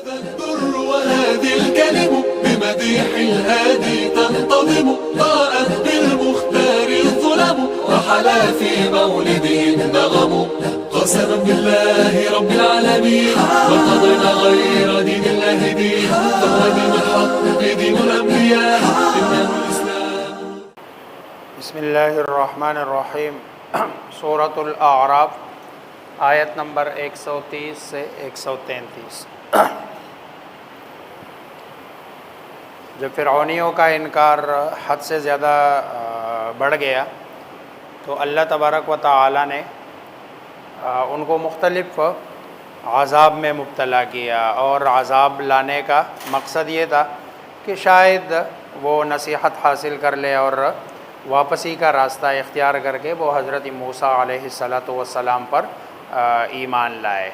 Al Durr وهذه الكلم بمديح الهادي تنتظم ضاءت بالمختار الظلم وحلا في مولده النغم قسما بالله رب العالمين ما قضينا غير دين الله دين فهو دين الحق دين الأنبياء إنه الإسلام. بسم اللہ الرحمن الرحیم. سورۃ الاعراف آیت نمبر 130 سے 133. جب فرعونیوں کا انکار حد سے زیادہ بڑھ گیا تو اللہ تبارک و تعالی نے ان کو مختلف عذاب میں مبتلا کیا، اور عذاب لانے کا مقصد یہ تھا کہ شاید وہ نصیحت حاصل کر لے اور واپسی کا راستہ اختیار کر کے وہ حضرت موسیٰ علیہ السلام پر ایمان لائے.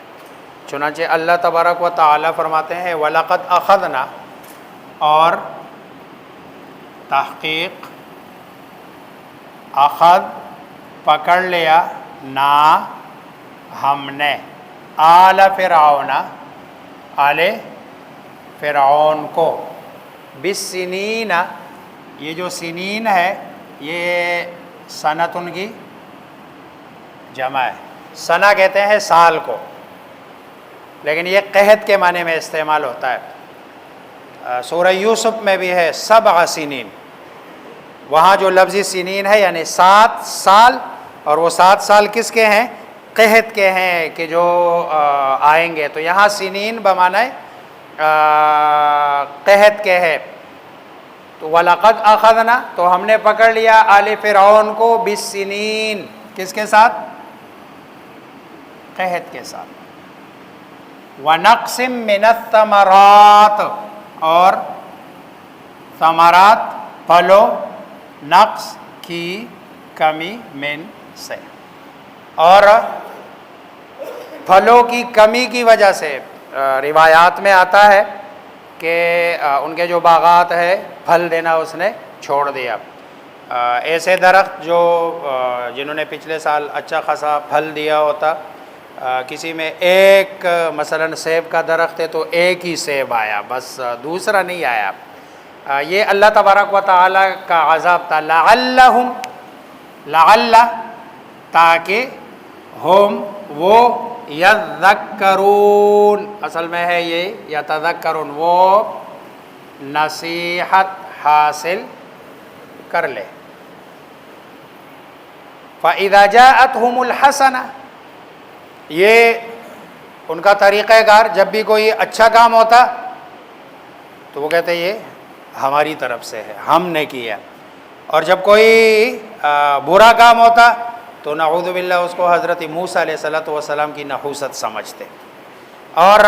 چنانچہ اللہ تبارک و تعالی فرماتے ہیں وَلَقَدْ أَخَذْنَا، اور تحقیق اخذ پکڑ لیا، نا ہم نے، آل فرعون آل فرعون کو، بالسنین، یہ جو سنین ہے یہ سنتن کی جمع ہے. سنہ کہتے ہیں سال کو، لیکن یہ قحط کے معنی میں استعمال ہوتا ہے. سورہ یوسف میں بھی ہے 7 سنین، وہاں جو لفظی سنین ہے یعنی 7 سال، اور وہ 7 سال کس کے ہیں؟ قحط کے ہیں کہ جو آئیں گے. تو یہاں سنین بمعنی قحط کے ہے. تو وَلَقَدْ أَخَذْنَا، تو ہم نے پکڑ لیا آل فرعون کو، بالسنین، کس کے ساتھ؟ قحط کے ساتھ. وَنَقْصٍ مِّنَ الثَّمَرَاتِ، اور ثمرات پھلو، نقص کی کمی، من سے، اور پھلوں کی کمی کی وجہ سے روایات میں آتا ہے کہ ان کے جو باغات ہے پھل دینا اس نے چھوڑ دیا. ایسے درخت جو جنہوں نے پچھلے سال اچھا خاصا پھل دیا ہوتا، کسی میں ایک مثلا سیب کا درخت ہے تو ایک ہی سیب آیا، بس دوسرا نہیں آیا. یہ اللہ تبارک و تعالی کا عذاب تھا. لعلہم، لعل تاکہ ہم وہ یذکرون، اصل میں ہے یہ یتذکرون، وہ نصیحت حاصل کر لے. فَإِذَا جَاءَتْهُمُ الْحَسَنَةُ، یہ ان کا طریقہ کار، جب بھی کوئی اچھا کام ہوتا تو وہ کہتے یہ ہماری طرف سے ہے، ہم نے کیا. اور جب کوئی برا کام ہوتا تو نعوذ باللہ اس کو حضرت موسیٰ علیہ السلام کی نحوست سمجھتے، اور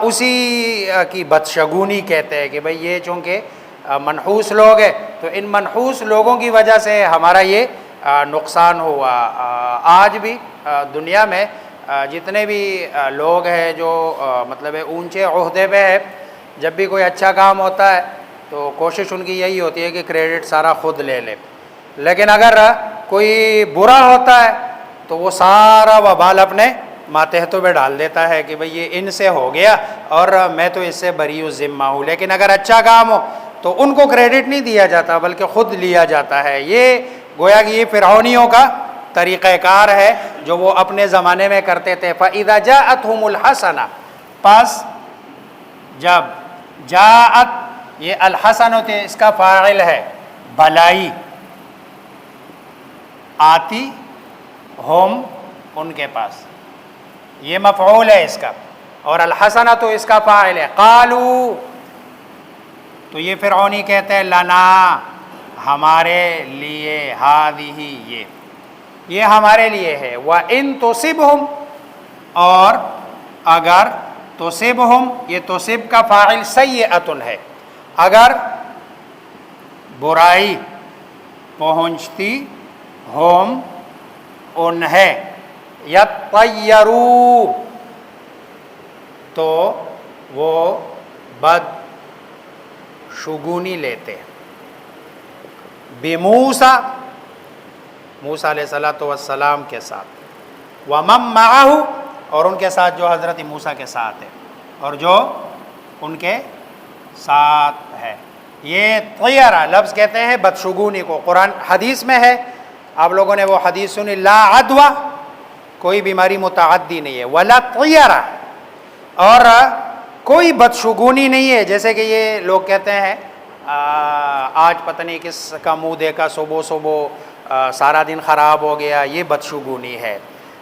اسی کی بدشگونی کہتے ہیں کہ بھئی یہ چونکہ منحوس لوگ ہیں تو ان منحوس لوگوں کی وجہ سے ہمارا یہ نقصان ہوا. آج بھی دنیا میں جتنے بھی لوگ ہیں جو مطلب اونچے عہدے پہ ہے، جب بھی کوئی اچھا کام ہوتا ہے تو کوشش ان کی یہی ہوتی ہے کہ کریڈٹ سارا خود لے لے، لیکن اگر کوئی برا ہوتا ہے تو وہ سارا وبال اپنے ماتحتوں پہ ڈال دیتا ہے کہ بھئی یہ ان سے ہو گیا اور میں تو اس سے بری و ذمہ ہوں. لیکن اگر اچھا کام ہو تو ان کو کریڈٹ نہیں دیا جاتا بلکہ خود لیا جاتا ہے. یہ گویا کہ یہ فرعونیوں کا طریقہ کار ہے جو وہ اپنے زمانے میں کرتے تھے. فَإِذَا جَاءَتْهُمُ الْحَسَنَةُ، پس جب جاءت، یہ الحسن ہوتے اس کا فاعل ہے، بھلائی، آتی، ہم ان کے پاس، یہ مفعول ہے اس کا، اور الحسنہ تو اس کا فاعل ہے. قالوا، تو یہ فرعونی کہتے ہیں لنا، ہمارے لیے، ہذہ، یہ ہمارے لیے ہے. وَإِن تُصِبْهُمْ، اور اگر تُصِبْهُمْ، یہ تُصِب کا فاعل سیئۃ ہے، اگر برائی پہنچتی ہم انہیں، یطیروا، تو وہ بدشگونی لیتے، بموسیٰ، موسیٰ علیہ السلام کے ساتھ، ومن معہ، اور ان کے ساتھ جو حضرت موسیٰ کے ساتھ ہے، اور جو ان کے ساتھ ہے۔ یہ طیرہ لفظ کہتے ہیں بدشگونی کو، قرآن حدیث میں ہے، آپ لوگوں نے وہ حدیث سنی، لا عدوہ، کوئی بیماری متعدی نہیں ہے، ولا طیرہ، اور کوئی بدشگونی نہیں ہے، جیسے کہ یہ لوگ کہتے ہیں آج پتہ نہیں کس کا منہ دیکھا صبح صبح سارا دن خراب ہو گیا، یہ بدشگونی ہے۔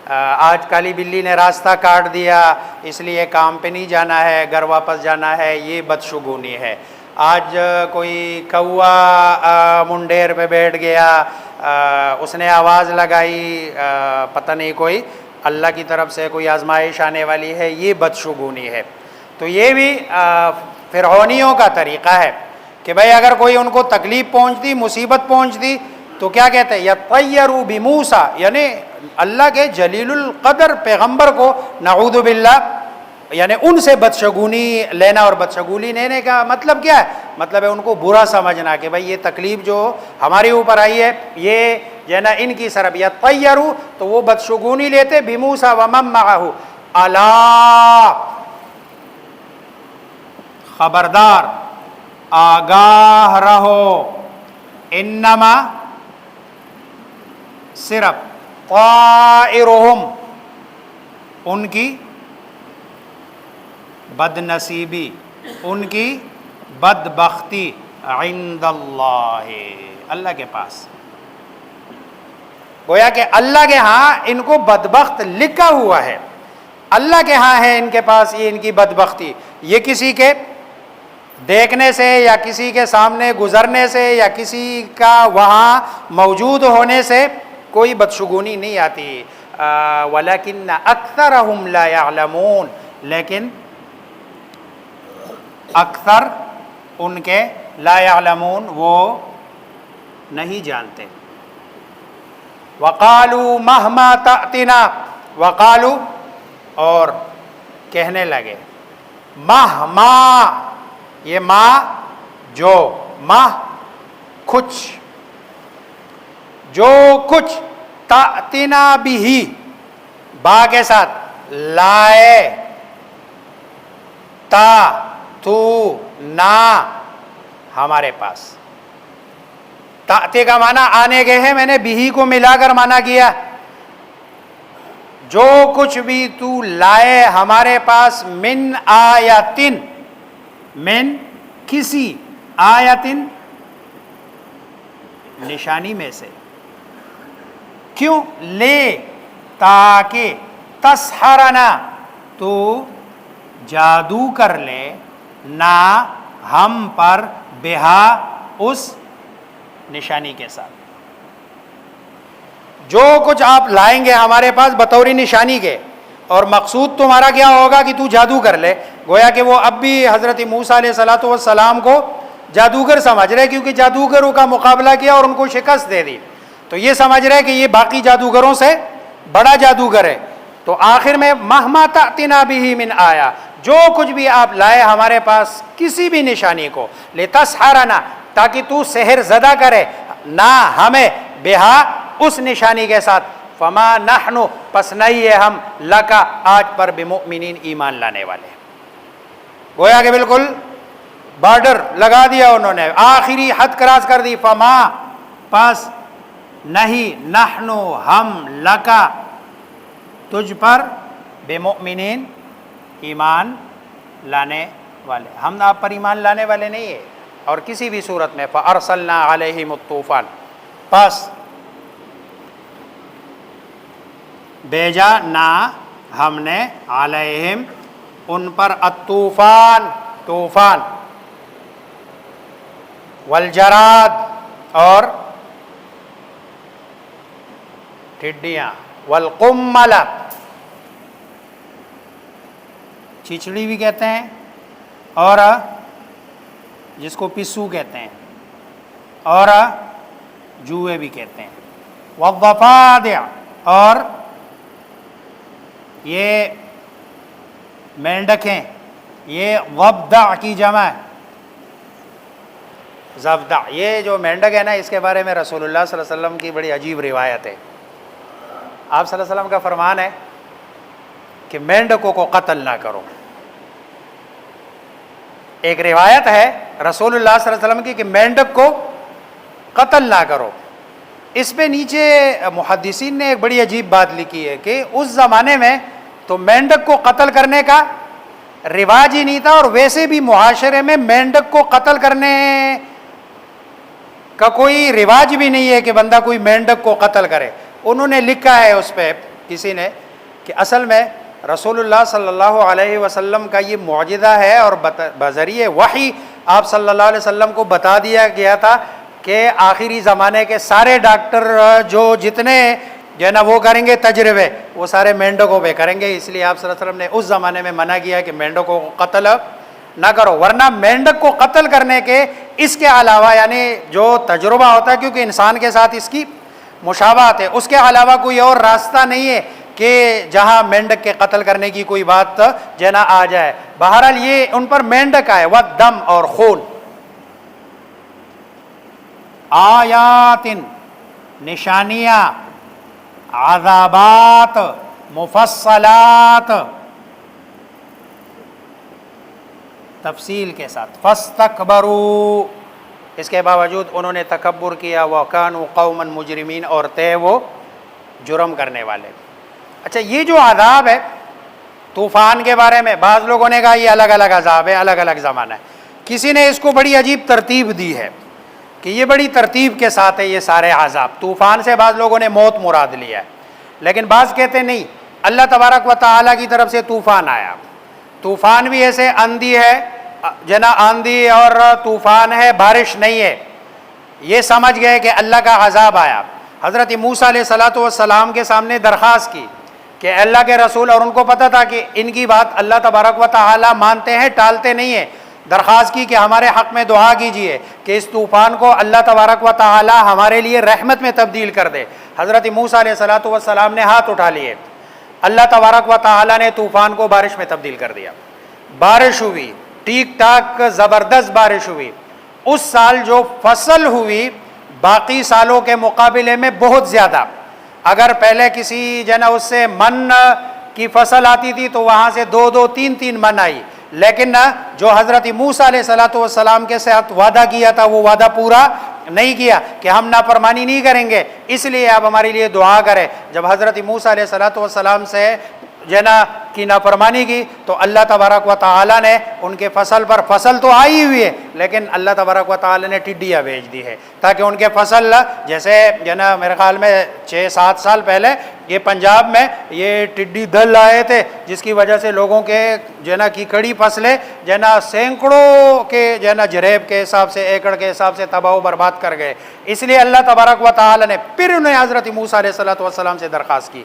آج کالی بلی نے راستہ کاٹ دیا اس لیے کام پہ نہیں جانا ہے، گھر واپس جانا ہے، یہ بدشگونی ہے۔ آج کوئی کوا منڈیر پہ بیٹھ گیا، اس نے آواز لگائی، پتہ نہیں کوئی اللہ کی طرف سے کوئی آزمائش آنے والی ہے، یہ بدشگونی ہے۔ تو یہ بھی فرعونیوں کا طریقہ ہے کہ بھائی اگر کوئی ان کو تکلیف پہنچتی، مصیبت پہنچتی تو کیا کہتے ہیں، یطیروا بموسیٰ، یعنی اللہ کے جلیل القدر پیغمبر کو نعوذ باللہ، یعنی ان سے بدشگونی لینا، اور بدشگونی لینے کا مطلب کیا ہے، مطلب ہے ان کو برا سمجھنا کہ بھائی یہ تکلیف جو ہمارے اوپر آئی ہے یہ جو ہے نا ان کی طرف، یطیروا تو وہ بدشگونی لیتے بموسیٰ ومن معہ، الا، خبردار، آگاہ رہو، انما، صرف، طائرہم، ان کی بد نصیبی، ان کی بدبختی، عند اللہ، اللہ کے پاس، گویا کہ اللہ کے ہاں ان کو بدبخت لکھا ہوا ہے، اللہ کے ہاں ہے ان کے پاس یہ ان کی بدبختی، یہ کسی کے دیکھنے سے یا کسی کے سامنے گزرنے سے یا کسی کا وہاں موجود ہونے سے کوئی بدشگونی نہیں آتی، ولیکن اکثرہم لا یعلمون، لیکن اکثر ان کے لا یعلمون وہ نہیں جانتے۔ وقالوا مہما تأتنا، وقالوا اور کہنے لگے، مہما، یہ ما جو، ماہ کچھ، جو کچھ، تأتنا بھی، با کے ساتھ، لائے، تا، تو، نا، ہمارے پاس، تأتی کا معنی آنے کے ہے، میں نے بھی کو ملا کر معنی کیا، جو کچھ بھی تو لائے ہمارے پاس، من آیتن، من کسی، آیتن نشانی میں سے، کیوں، لے، تاکہ، تسحرنا، تو جادو کر لے، نا، ہم پر، بہا، اس نشانی کے ساتھ، جو کچھ آپ لائیں گے ہمارے پاس بطور نشانی کے، اور مقصود تمہارا کیا ہوگا کہ تو جادو کر لے، گویا کہ وہ اب بھی حضرت موسیٰ علیہ السلام کو جادوگر سمجھ رہے، کیونکہ جادوگروں کا مقابلہ کیا اور ان کو شکست دے دی، تو یہ سمجھ رہے کہ یہ باقی جادوگروں سے بڑا جادوگر ہے، تو آخر میں مہما تأتنا بھی من آیا، جو کچھ بھی آپ لائے ہمارے پاس کسی بھی نشانی کو، لتسحرنا، تاکہ تو سحر زدہ کرے، نہ ہمیں، بہا، اس نشانی کے ساتھ، فما نحن، پس نہیں ہے ہم، لکا، آج پر، بمؤمنین، ایمان لانے والے، گویا کہ بالکل بارڈر لگا دیا انہوں نے، آخری حد کراس کر دی، فما، پس نہیں، نحن، ہم، لکا، تجھ پر، بمؤمنین، ایمان لانے والے، ہم آپ پر ایمان لانے والے نہیں ہیں، اور کسی بھی صورت میں، فَأَرْسَلْنَا عَلَيْهِمُ الطُّوفَانَ، پس بھیجا، نہ ہم نے، علیہم، ان پر، الطوفان، طوفان، والجراد، اور ٹڈیاں، والقمل، چچڑی بھی کہتے ہیں، اور جس کو پسو کہتے ہیں، اور جوئے بھی کہتے ہیں، والضفادع، اور یہ مینڈکیں، یہ ضفدع کی جمع ہے، ضفدع، یہ جو مینڈک ہے نا، اس کے بارے میں رسول اللہ صلی اللہ علیہ وسلم کی بڑی عجیب روایت ہے، آپ صلی اللہ علیہ وسلم کا فرمان ہے کہ مینڈکوں کو قتل نہ کرو، ایک روایت ہے رسول اللہ صلی اللہ علیہ وسلم کی کہ مینڈک کو قتل نہ کرو. اس پہ نیچے محدثین نے ایک بڑی عجیب بات لکھی ہے کہ اس زمانے میں تو مینڈک کو قتل کرنے کا رواج ہی نہیں تھا، اور ویسے بھی معاشرے میں مینڈک کو قتل کرنے کا کوئی رواج بھی نہیں ہے کہ بندہ کوئی مینڈک کو قتل کرے. انہوں نے لکھا ہے اس پہ کسی نے کہ اصل میں رسول اللہ صلی اللہ علیہ وسلم کا یہ معجزہ ہے، اور بذریعہ وحی آپ صلی اللہ علیہ وسلم کو بتا دیا گیا تھا کہ آخری زمانے کے سارے ڈاکٹر جو جتنے جو ہے نا وہ کریں گے تجربے، وہ سارے مینڈکوں پہ کریں گے. اس لیے آپ صلی اللہ علیہ وسلم نے اس زمانے میں منع کیا کہ مینڈکوں کو قتل نہ کرو، ورنہ مینڈک کو قتل کرنے کے اس کے علاوہ یعنی جو تجربہ ہوتا ہے، کیونکہ انسان کے ساتھ اس کی مشابہت ہے، اس کے علاوہ کوئی اور راستہ نہیں ہے کہ جہاں مینڈک کے قتل کرنے کی کوئی بات جو ہے نا آ جائے. بہرحال یہ ان پر مینڈک آئے والدم اور خون. آیات نشانیاں، عذابات مفصلات تفصیل کے ساتھ. فاستکبروا، اس کے باوجود انہوں نے تکبر کیا. وَكَانُوا قَوْمًا مُجْرِمِينَ، اور تھے وہ جرم کرنے والے. اچھا یہ جو عذاب ہے طوفان کے بارے میں بعض لوگوں نے کہا یہ الگ الگ عذاب ہے، الگ الگ زمانہ ہے. کسی نے اس کو بڑی عجیب ترتیب دی ہے کہ یہ بڑی ترتیب کے ساتھ ہے یہ سارے عذاب. طوفان سے بعض لوگوں نے موت مراد لیا ہے، لیکن بعض کہتے نہیں، اللہ تبارک و تعالیٰ کی طرف سے طوفان آیا. طوفان بھی ایسے آندھی ہے جنا، آندھی اور طوفان ہے، بارش نہیں ہے. یہ سمجھ گئے کہ اللہ کا عذاب آیا. حضرت موسیٰ علیہ السلام کے سامنے درخواست کی کہ اللہ کے رسول، اور ان کو پتہ تھا کہ ان کی بات اللہ تبارک و تعالیٰ مانتے ہیں، ٹالتے نہیں ہیں. درخواست کی کہ ہمارے حق میں دعا کیجئے کہ اس طوفان کو اللہ تبارک و تعالیٰ ہمارے لیے رحمت میں تبدیل کر دے. حضرت موسیٰ علیہ السلام نے ہاتھ اٹھا لیے، اللہ تبارک و تعالیٰ نے طوفان کو بارش میں تبدیل کر دیا. بارش ہوئی، ٹھیک ٹھاک زبردست بارش ہوئی. اس سال جو فصل ہوئی باقی سالوں کے مقابلے میں بہت زیادہ. اگر پہلے کسی جنا اس سے من کی فصل آتی تھی تو وہاں سے 2 3 من آئی، لیکن جو حضرت موسیٰ علیہ السلام کے ساتھ وعدہ کیا تھا وہ وعدہ پورا نہیں کیا کہ ہم نافرمانی نہیں کریں گے، اس لیے آپ ہمارے لیے دعا کریں. جب حضرت موسیٰ علیہ السلام سے جنا کی نافرمانی کی تو اللہ تبارک و تعالیٰ نے ان کے فصل پر، فصل تو آئی ہوئی ہے لیکن اللہ تبارک و تعالیٰ نے ٹڈیاں بھیج دی ہے تاکہ ان کے فصل، جیسے جنا میرے خیال میں 6-7 سال پہلے یہ پنجاب میں یہ ٹڈی دل آئے تھے، جس کی وجہ سے لوگوں کے جنا کی کڑی فصلیں جنا سینکڑوں کے جنا جریب کے حساب سے، ایکڑ کے حساب سے تباہ و برباد کر گئے. اس لیے اللہ تبارک و تعالیٰ نے پھر انہیں حضرت موسیٰ علیہ السلام سے درخواست کی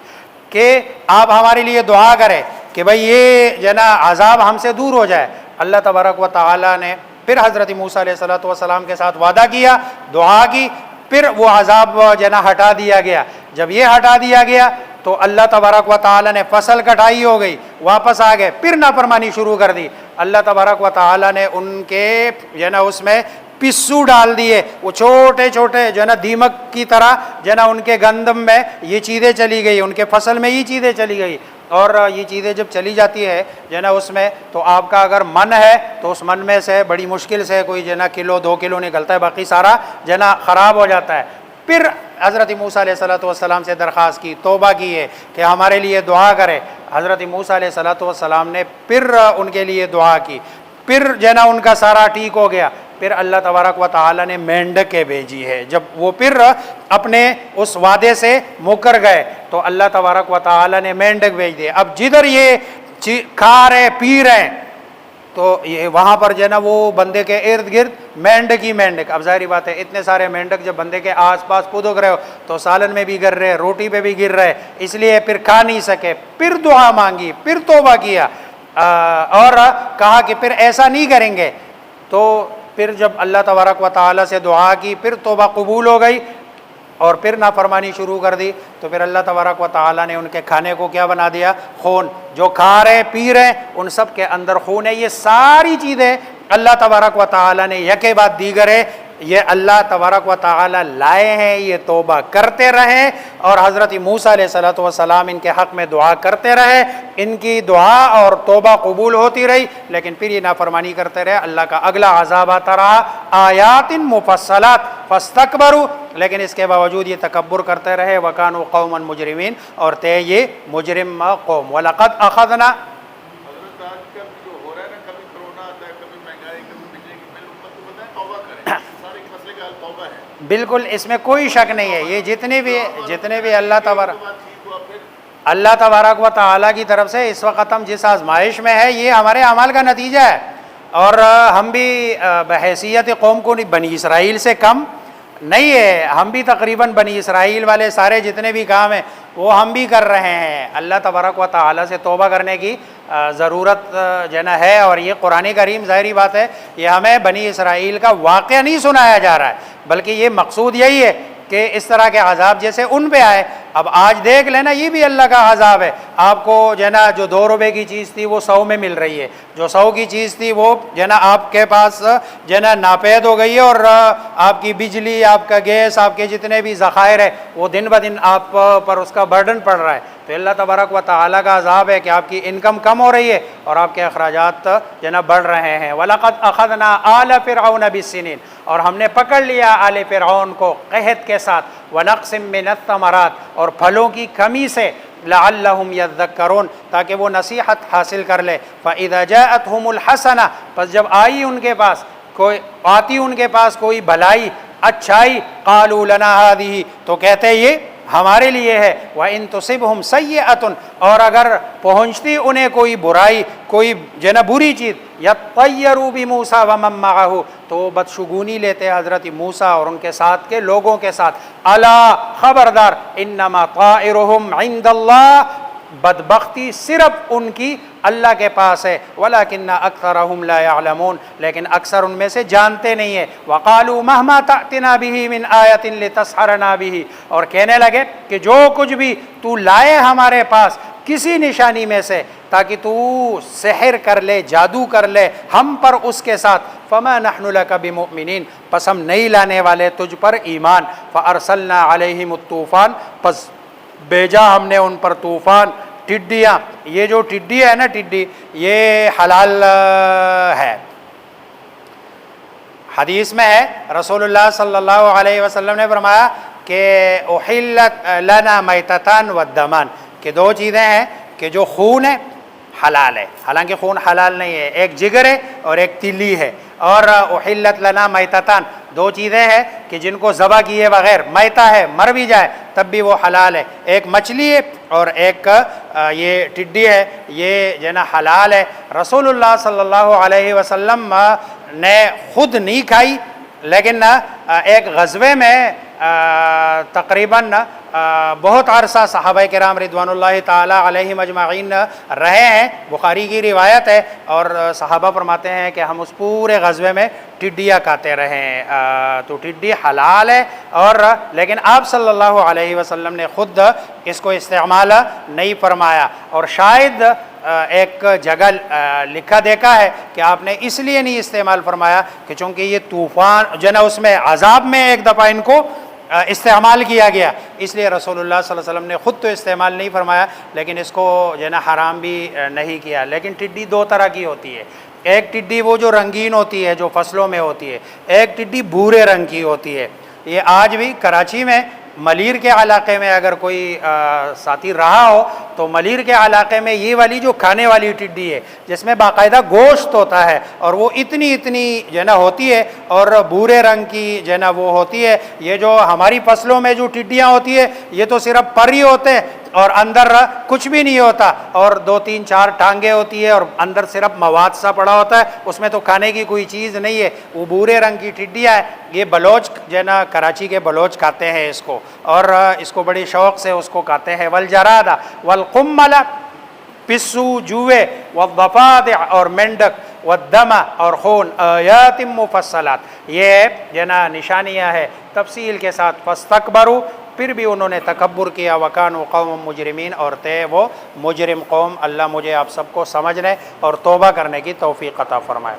کہ آپ ہمارے لیے دعا کریں کہ بھئی یہ جنا عذاب ہم سے دور ہو جائے. اللہ تبارک و تعالیٰ نے پھر حضرت موسیٰ علیہ السلام کے ساتھ وعدہ کیا، دعا کی، پھر وہ عذاب جنا ہٹا دیا گیا. جب یہ ہٹا دیا گیا تو اللہ تبارک و تعالیٰ نے فصل کٹائی ہو گئی، واپس آ گئے، پھر نافرمانی شروع کر دی. اللہ تبارک و تعالیٰ نے ان کے جنا اس میں پسو ڈال دیے، وہ چھوٹے چھوٹے جو ہے نا دیمک کی طرح جو ہے نا ان کے گندم میں یہ چیزیں چلی گئی، ان کے فصل میں یہ چیزیں چلی گئی. اور یہ چیزیں جب چلی جاتی ہے جو ہے نا اس میں، تو آپ کا اگر من ہے تو اس من میں سے بڑی مشکل سے کوئی جو ہے نا 1-2 کلو نکلتا ہے، باقی سارا جو ہے نا خراب ہو جاتا ہے. پھر حضرت موسیٰ علیہ السلام سے درخواست کی، توبہ کی ہے کہ ہمارے لیے دعا کرے. حضرت موسیٰ علیہ السلام نے پھر ان کے لیے دعا کی، پھر جو ہے نا ان کا سارا ٹھیک ہو گیا. پھر اللہ تبارک و تعالیٰ نے مینڈکیں بھیجی ہے. جب وہ پھر اپنے اس وعدے سے مکر گئے تو اللہ تبارک و تعالیٰ نے مینڈک بھیج دیے. اب جدھر یہ کھا رہے پی رہے تو یہ وہاں پر جو ہے نا وہ بندے کے ارد گرد مینڈک ہی مینڈک. اب ظاہری بات ہے اتنے سارے مینڈک جب بندے کے آس پاس پودک رہے ہو تو سالن میں بھی گر رہے، روٹی پہ بھی گر رہے، اس لیے پھر کھا نہیں سکے. پھر دعا مانگی، پھر توبہ کیا اور کہا کہ پھر ایسا نہیں کریں گے. تو پھر جب اللہ تبارک و تعالیٰ سے دعا کی، پھر توبہ قبول ہو گئی اور پھر نافرمانی شروع کر دی. تو پھر اللہ تبارک و تعالیٰ نے ان کے کھانے کو کیا بنا دیا؟ خون. جو کھا رہے پی رہے ان سب کے اندر خون ہے. یہ ساری چیزیں اللہ تبارک و تعالیٰ نے یکے بعد دیگرے یہ اللہ تبارک و تعالی لائے ہیں، یہ توبہ کرتے رہیں، اور حضرت موسیٰ علیہ السلام ان کے حق میں دعا کرتے رہے، ان کی دعا اور توبہ قبول ہوتی رہی، لیکن پھر یہ نافرمانی کرتے رہے، اللہ کا اگلا عذاب آتا رہا، آیات مفصلات فاستکبروا، لیکن اس کے باوجود یہ تکبر کرتے رہے، وکانوا قوما مجرمین، اور تھے یہ مجرم قوم۔ وَلَقَدْ أَخَذْنَا، حضرت آج کل جو ہو رہا ہے نا، کبھی کرونا آتا ہے، کبھی مہنگائی، کبھی بجلی کی بل، امت کو پتہ ہے توبہ کریں، سارے کے مسئلے کا حل توبہ ہے۔ بالکل اس میں کوئی شک نہیں ہے، یہ جتنے بھی اللہ تبارک و تعالیٰ کی طرف سے اس وقت ہم جس آزمائش میں ہے، یہ ہمارے اعمال کا نتیجہ ہے، اور ہم بھی بحیثیت قوم کو بنی اسرائیل سے کم نہیں ہے، ہم بھی تقریباً بنی اسرائیل والے سارے جتنے بھی کام ہیں وہ ہم بھی کر رہے ہیں۔ اللہ تبارک و تعالیٰ سے توبہ کرنے کی ضرورت ہے، اور یہ قرآن کریم ظاہری بات ہے، یہ ہمیں بنی اسرائیل کا واقعہ نہیں سنایا جا رہا ہے، بلکہ یہ مقصود یہی ہے کہ اس طرح کے عذاب جیسے ان پہ آئے، اب آج دیکھ لینا یہ بھی اللہ کا عذاب ہے، آپ کو جو 2 روپے کی چیز تھی وہ 100 میں مل رہی ہے، جو 100 کی چیز تھی وہ آپ کے پاس ناپید ہو گئی ہے، اور آپ کی بجلی، آپ کا گیس، آپ کے جتنے بھی ذخائر ہے وہ دن بدن آپ پر اس کا برڈن پڑ رہا ہے، تو اللہ تبارک و تعالیٰ کا عذاب ہے کہ آپ کی انکم کم ہو رہی ہے اور آپ کے اخراجات بڑھ رہے ہیں۔ وَلَقَدْ أَخَذْنَا آلَ فِرْعَوْنَ بِالسِّنِينَ، اور ہم نے پکڑ لیا آل فرعون کو قحط کے ساتھ، وَنَقْصٍ مِّنَ الثَّمَرَاتِ، اور پھلوں کی کمی سے، لَعَلَّهُمْ يَذَّكَّرُونَ، تاکہ وہ نصیحت حاصل کر لے۔ فَإِذَا جَاءَتْهُمُ الْحَسَنَةُ، پس جب آئی ان کے پاس کوئی بھلائی، اچھائی، قَالُوا لَنَا هَٰذِهِ، تو کہتے یہ ہمارے لیے ہے، وَإِن تُصِبْهُمْ سَيِّئَةٌ، اور اگر پہنچتی انہیں کوئی برائی، کوئی بری چیز، يَطَّيَّرُوا بِمُوسَىٰ وَمَن مَّعَهُ، تو وہ بدشگونی لیتے حضرت موسیٰ اور ان کے ساتھ کے لوگوں کے ساتھ، الا خبردار، انما طائرهم عند اللہ، بدبختی صرف ان کی اللہ کے پاس ہے، ولیکن اکثرهم لا يعلمون، لیکن اکثر ان میں سے جانتے نہیں ہیں۔ وقالوا مهما تأتنا به من آیۃ لتسحرنا به، اور کہنے لگے کہ جو کچھ بھی تو لائے ہمارے پاس کسی نشانی میں سے تاکہ تو سحر کر لے، جادو کر لے ہم پر اس کے ساتھ، فما نحن لك بمؤمنین، پس ہم نہیں لانے والے تجھ پر ایمان۔ فارسلنا علیہم الطوفان، پس بھیجا ہم نے ان پر طوفان، ٹڈیاں، یہ جو ٹڈی ہے نا، ٹڈی یہ حلال ہے، حدیث میں ہے، رسول اللہ صلی اللہ علیہ وسلم نے فرمایا کہ احلت لنا میتتان والدمان، کہ 2 چیزیں ہیں کہ جو خون ہے حلال ہے، حالانکہ خون حلال نہیں ہے، ایک جگر ہے اور ایک تیلی ہے، اور احلت لنا میتتان، 2 چیزیں ہیں کہ جن کو ذبح کیے بغیر میتہ ہے، مر بھی جائے تب بھی وہ حلال ہے، ایک مچھلی ہے اور ایک یہ ٹڈی ہے، یہ حلال ہے۔ رسول اللہ صلی اللہ علیہ وسلم نے خود نہیں کھائی، لیکن ایک غزوے میں تقریباً بہت عرصہ صحابہ کرام رضوان اللہ تعالی علیہم اجمعین رہے ہیں، بخاری کی روایت ہے، اور صحابہ فرماتے ہیں کہ ہم اس پورے غزوے میں ٹڈیاں کھاتے رہے ہیں، تو ٹڈی حلال ہے، اور لیکن آپ صلی اللہ علیہ وسلم نے خود اس کو استعمال نہیں فرمایا، اور شاید ایک جگہ لکھا دیکھا ہے کہ آپ نے اس لیے نہیں استعمال فرمایا کہ چونکہ یہ طوفان اس میں عذاب میں ایک دفعہ ان کو استعمال کیا گیا، اس لیے رسول اللہ صلی اللہ علیہ وسلم نے خود تو استعمال نہیں فرمایا، لیکن اس کو حرام بھی نہیں کیا۔ لیکن ٹڈی 2 طرح کی ہوتی ہے، ایک ٹڈی وہ جو رنگین ہوتی ہے جو فصلوں میں ہوتی ہے، ایک ٹڈی بھورے رنگ کی ہوتی ہے۔ یہ آج بھی کراچی میں ملیر کے علاقے میں اگر کوئی ساتھی رہا ہو تو ملیر کے علاقے میں یہ والی جو کھانے والی ٹڈی ہے جس میں باقاعدہ گوشت ہوتا ہے اور وہ اتنی ہوتی ہے اور بھورے رنگ کی وہ ہوتی ہے، یہ جو ہماری فصلوں میں جو ٹڈیاں ہوتی ہے یہ تو صرف پر ہی ہوتے ہیں اور اندر کچھ بھی نہیں ہوتا، اور 2 3 4 ٹانگیں ہوتی ہے اور اندر صرف مواد سا پڑا ہوتا ہے، اس میں تو کھانے کی کوئی چیز نہیں ہے، وہ بھورے رنگ کی ٹڈیاں ہے۔ یہ بلوچ کراچی کے بلوچ کھاتے ہیں اس کو، اور اس کو بڑی شوق سے اس کو کھاتے ہیں۔ والجراد والقمل، پسو، جوئے، والضفادع اور مینڈک، والدم اور خون، آیات مفصلات، یہ نشانیاں ہیں تفصیل کے ساتھ۔ فاستکبروا، پھر بھی انہوں نے تکبر کیا، وکانوا قوم مجرمین، اور تھے وہ مجرم قوم۔ اللہ مجھے آپ سب کو سمجھنے اور توبہ کرنے کی توفیق عطا فرمائے۔